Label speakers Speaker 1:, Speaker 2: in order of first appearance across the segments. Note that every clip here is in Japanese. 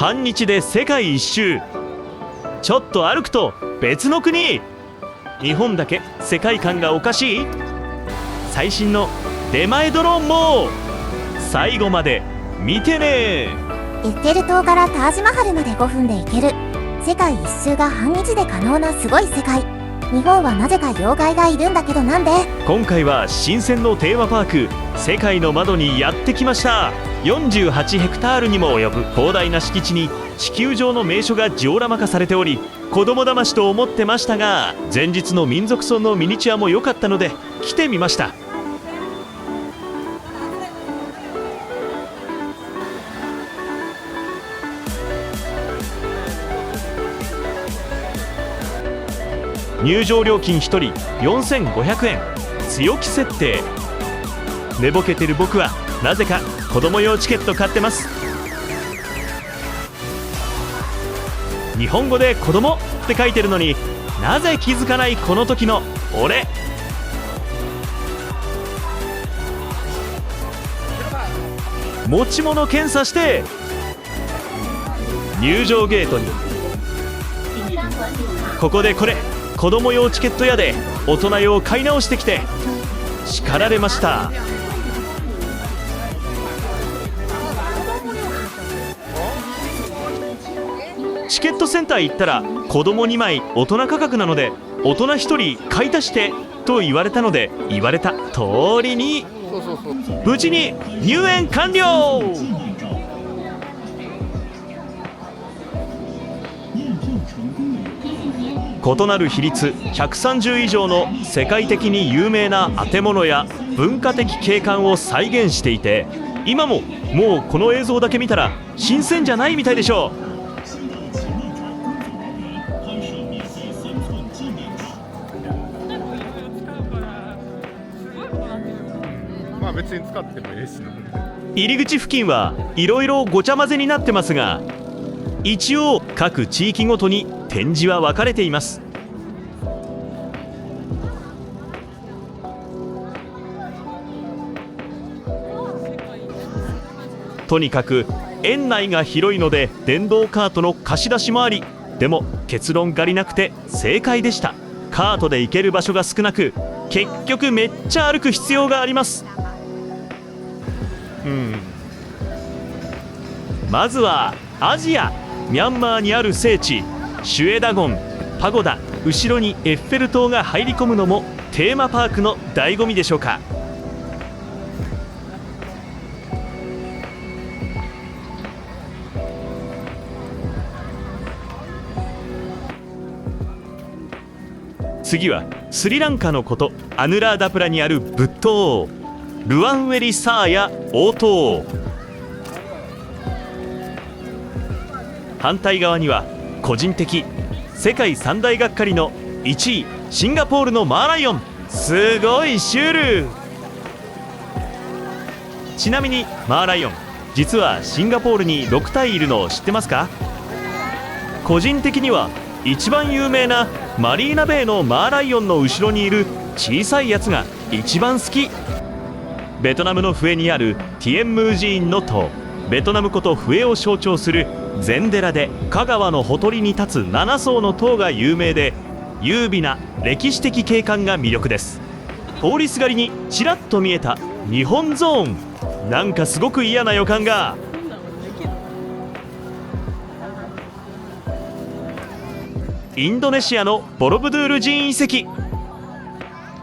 Speaker 1: 半日で世界一周。ちょっと歩くと別の国。日本だけ世界観がおかしい。最新の出前ドローンも最後まで見てね。
Speaker 2: エッフェル塔からタージマハルまで5分で行ける世界一周が半日で可能なすごい世界。日本はなぜか妖怪がいるんだけどなんで？
Speaker 1: 今回は新鮮のテーマパーク世界の窓にやってきました。48ヘクタールにも及ぶ広大な敷地に地球上の名所がジオラマ化されており、子供騙しと思ってましたが、前日の民族村のミニチュアも良かったので来てみました。入場料金1人4500円、強気設定。寝ぼけてる僕はなぜか子供用チケット買ってます。日本語で子供って書いてるのになぜ気づかないこの時の俺。持ち物検査して入場ゲートに。ここでこれ子供用チケット屋で大人用買い直してきて叱られました。チケットセンター行ったら子供2枚大人価格なので大人1人買い足してと言われたので、言われた通りに無事に入園完了。異なる比率130以上の世界的に有名な建物や文化的景観を再現していて、今ももうこの映像だけ見たら新鮮じゃないみたいでしょう。
Speaker 3: まあ別に使ってもいいですね。
Speaker 1: 入り口付近はいろいろごちゃ混ぜになってますが、一応各地域ごとに展示は分かれています。とにかく園内が広いので電動カートの貸し出しもあり、でも結論借りなくて正解でした。カートで行ける場所が少なく結局めっちゃ歩く必要があります。まずはアジアミャンマーにある聖地シュエダゴンパゴダ、後ろにエッフェル塔が入り込むのもテーマパークの醍醐味でしょうか。次はスリランカの古都アヌラーダプラにある仏塔ルワンウェリサーヤ王塔。反対側には個人的世界三大がっかりの1位シンガポールのマーライオン。すごいシュール。ちなみにマーライオン実はシンガポールに6体いるのを知ってますか？個人的には一番有名なマリーナベイのマーライオンの後ろにいる小さいやつが一番好き。ベトナムのフエにあるティエンムー寺院の塔、ベトナムことフエを象徴する禅寺で香川のほとりに立つ7層の塔が有名で、優美な歴史的景観が魅力です。通りすがりにちらっと見えた日本ゾーン、なんかすごく嫌な予感が。インドネシアのボロブドゥール寺院遺跡、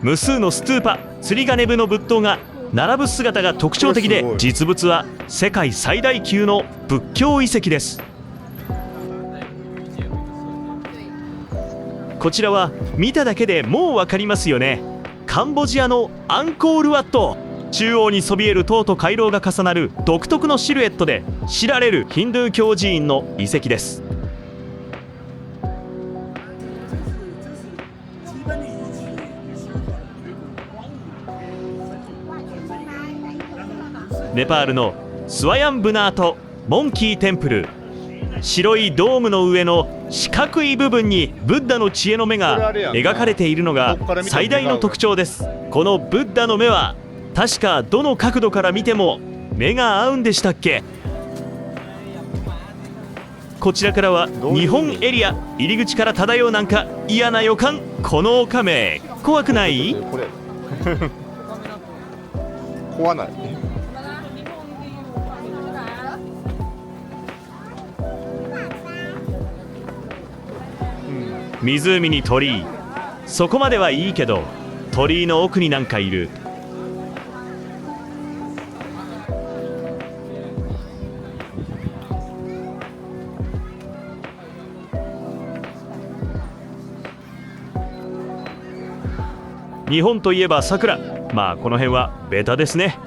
Speaker 1: 無数のストゥーパ釣り鐘部の仏塔が並ぶ姿が特徴的で、実物は世界最大級の仏教遺跡です。こちらは見ただけでもう分かりますよね。カンボジアのアンコールワット、中央にそびえる塔と回廊が重なる独特のシルエットで知られるヒンドゥー教寺院の遺跡です。ネパールのスワヤンブナートモンキーテンプル、白いドームの上の四角い部分にブッダの知恵の目が描かれているのが最大の特徴です。このブッダの目は確かどの角度から見ても目が合うんでしたっけ。こちらからは日本エリア入り口から漂うなんか嫌な予感。このオカメ怖くない？
Speaker 3: これ怖ない。
Speaker 1: 湖に鳥居、そこまではいいけど鳥居の奥になんかいる。日本といえば桜、まあこの辺はベタですね。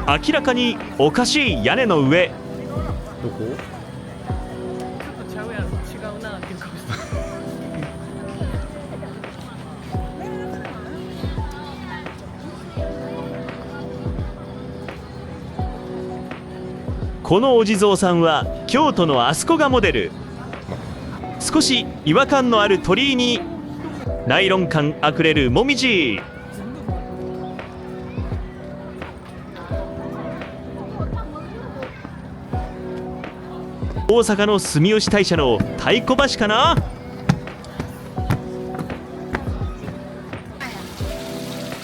Speaker 1: 明らかにおかしい屋根の上。
Speaker 3: どこ？
Speaker 1: このお地蔵さんは京都のあそこがモデル。少し違和感のある鳥居にナイロン感あふれるもみじ。大阪の住吉大社の太鼓橋かな。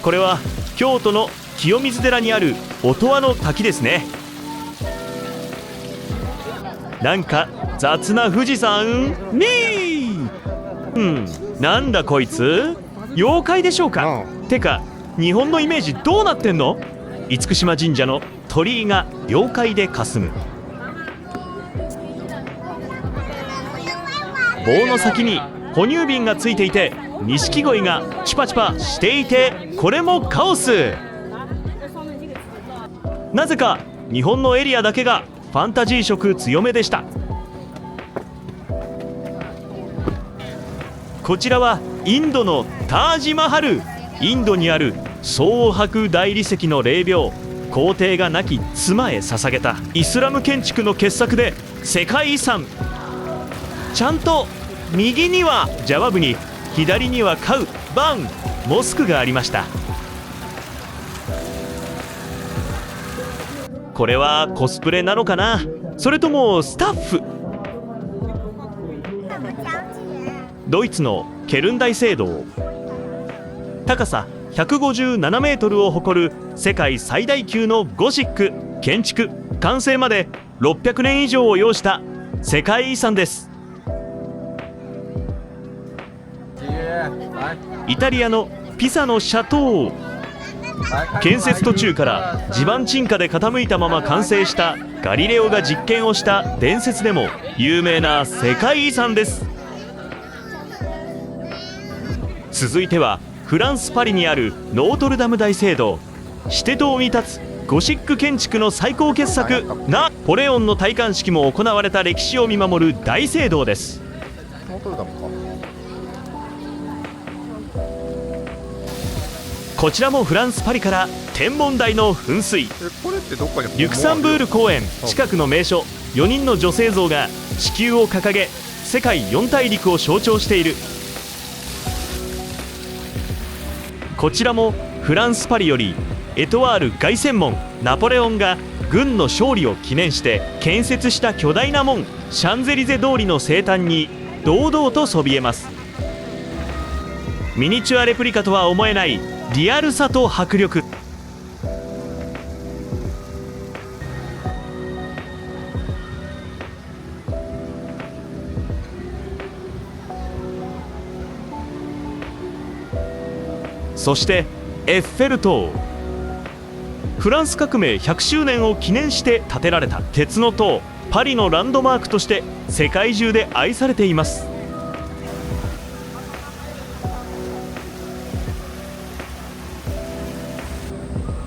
Speaker 1: これは京都の清水寺にある音羽の滝ですね。なんか雑な富士山になんだこいつ、妖怪でしょうか。てか日本のイメージどうなってんの。厳島神社の鳥居が妖怪で霞む。棒の先に哺乳瓶がついていて錦鯉がチュパチュパしていて、これもカオス。なぜか日本のエリアだけがファンタジー色強めでした。こちらはインドのタージマハル。インドにある総博大理石の霊廟、皇帝が亡き妻へ捧げたイスラム建築の傑作で世界遺産。ちゃんと右にはジャワブに、左にはカウバンモスクがありました。これはコスプレなのかな、それともスタッフ。ドイツのケルン大聖堂、高さ157メートルを誇る世界最大級のゴシック建築、完成まで600年以上を要した世界遺産です。イタリアのピサのシャトー。建設途中から地盤沈下で傾いたまま完成したガリレオが実験をした伝説でも有名な世界遺産です。続いてはフランス・パリにあるノートルダム大聖堂。シテ島に立つゴシック建築の最高傑作。ナポレオンの戴冠式も行われた歴史を見守る大聖堂です。
Speaker 3: ノートルダムか。
Speaker 1: こちらもフランス・パリから天文台の噴水。
Speaker 3: これってどっかに
Speaker 1: リュクサンブール公園近くの名所、4人の女性像が地球を掲げ世界4大陸を象徴している。こちらもフランス・パリよりエトワール凱旋門。ナポレオンが軍の勝利を記念して建設した巨大な門、シャンゼリゼ通りの西端に堂々とそびえます。ミニチュアレプリカとは思えないリアルさと迫力。そしてエッフェル塔。フランス革命100周年を記念して建てられた鉄の塔。パリのランドマークとして世界中で愛されています。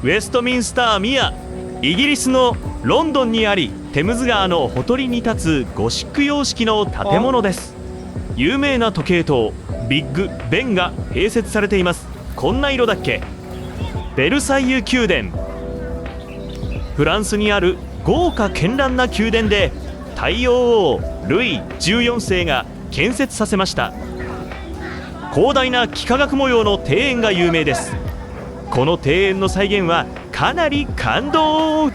Speaker 1: ウェストミンスター宮。イギリスのロンドンにあり、テムズ川のほとりに立つゴシック様式の建物です。有名な時計塔ビッグベンが併設されています。こんな色だっけ。ベルサイユ宮殿。フランスにある豪華絢爛な宮殿で太陽王ルイ14世が建設させました。広大な幾何学模様の庭園が有名です。この庭園の再現はかなり感動。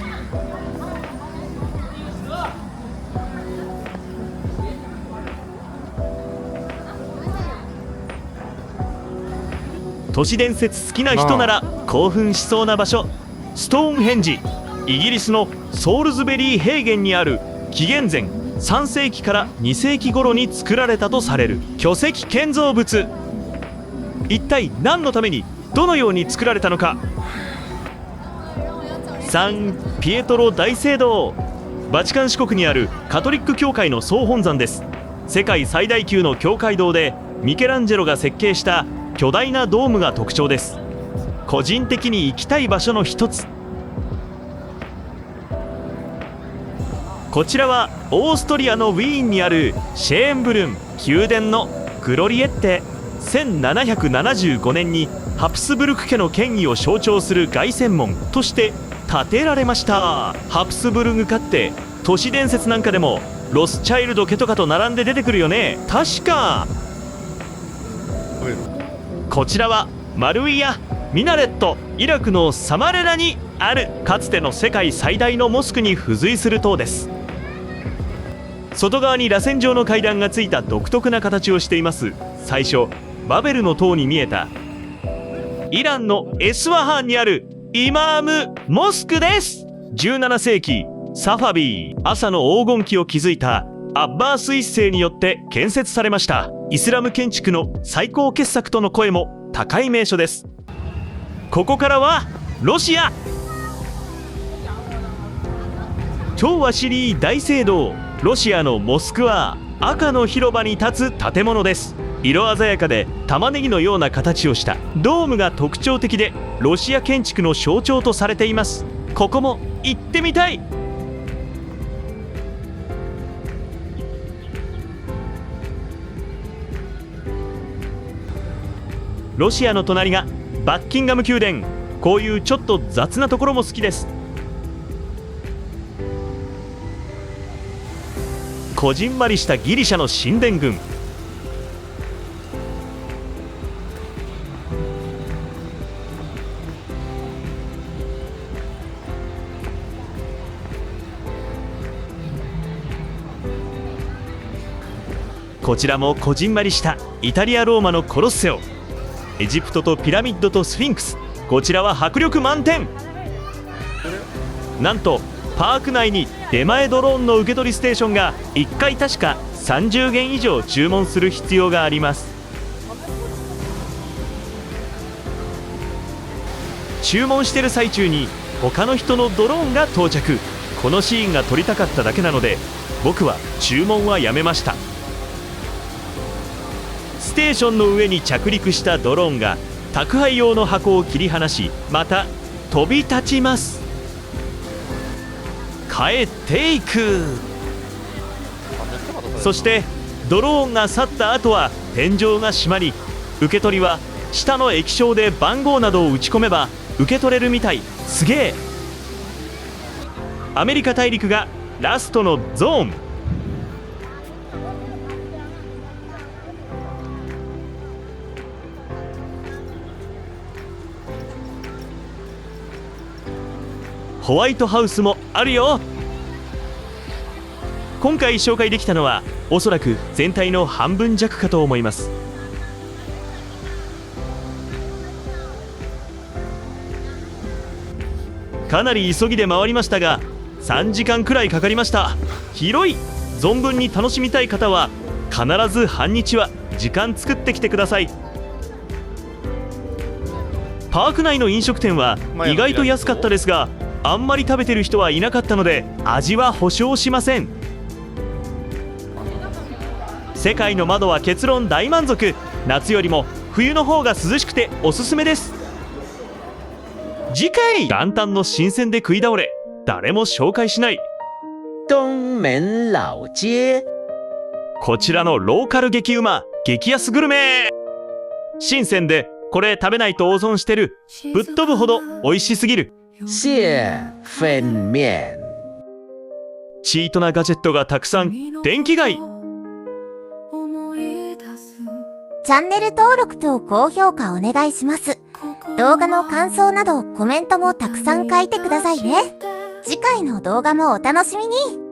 Speaker 1: 都市伝説好きな人なら興奮しそうな場所、ストーンヘンジ。イギリスのソールズベリー平原にある紀元前3世紀から2世紀頃に作られたとされる巨石建造物。一体何のためにどのように作られたのか。サンピエトロ大聖堂、バチカン市国にあるカトリック教会の総本山です。世界最大級の教会堂でミケランジェロが設計した巨大なドームが特徴です。個人的に行きたい場所の一つ。こちらはオーストリアのウィーンにあるシェーンブルン宮殿のグロリエッテ。1775年にハプスブルク家の権威を象徴する凱旋門として建てられました。ハプスブルグ家って都市伝説なんかでもロスチャイルド家とかと並んで出てくるよね、確か。こちらはマルイヤ・ミナレット、イラクのサマレラにあるかつての世界最大のモスクに付随する塔です。外側に螺旋状の階段がついた独特な形をしています。最初バベルの塔に見えたイランのエスワハンにあるイマームモスクです。17世紀サファビー、朝の黄金期を築いたアッバース一世によって建設されました。イスラム建築の最高傑作との声も高い名所です。ここからはロシア。超ワシリー大聖堂、ロシアのモスクワ赤の広場に立つ建物です。色鮮やかで玉ねぎのような形をしたドームが特徴的でロシア建築の象徴とされています。ここも行ってみたい。ロシアの隣がバッキンガム宮殿。こういうちょっと雑なところも好きです。こじんまりしたギリシャの神殿群。こちらもこじんまりしたイタリア・ローマのコロッセオ。エジプトとピラミッドとスフィンクス、こちらは迫力満点。なんとパーク内に出前ドローンの受け取りステーションが1回確か30元以上注文する必要があります。注文してる最中に他の人のドローンが到着。このシーンが撮りたかっただけなので僕は注文はやめました。ステーションの上に着陸したドローンが宅配用の箱を切り離し、また飛び立ちます。帰っていく。そしてドローンが去った後は天井が閉まり、受け取りは下の液晶で番号などを打ち込めば受け取れるみたい。すげえ。アメリカ大陸がラストのゾーン。ホワイトハウスもあるよ。今回紹介できたのはおそらく全体の半分弱かと思います。かなり急ぎで回りましたが3時間くらいかかりました。広い。存分に楽しみたい方は必ず半日は時間作ってきてください。パーク内の飲食店は意外と安かったですが、あんまり食べてる人はいなかったので味は保証しません。世界の窓は結論大満足。夏よりも冬の方が涼しくておすすめです。次回、元旦の新鮮で食い倒れ、誰も紹介しない
Speaker 4: 東門老街。
Speaker 1: こちらのローカル激うま激安グルメ。新鮮でこれ食べないと大損してる。ぶっ飛ぶほど美味しすぎる。
Speaker 4: 蟹粉面。
Speaker 1: チートなガジェットがたくさん。電気街。
Speaker 2: チャンネル登録と高評価お願いします。動画の感想などコメントもたくさん書いてくださいね。次回の動画もお楽しみに。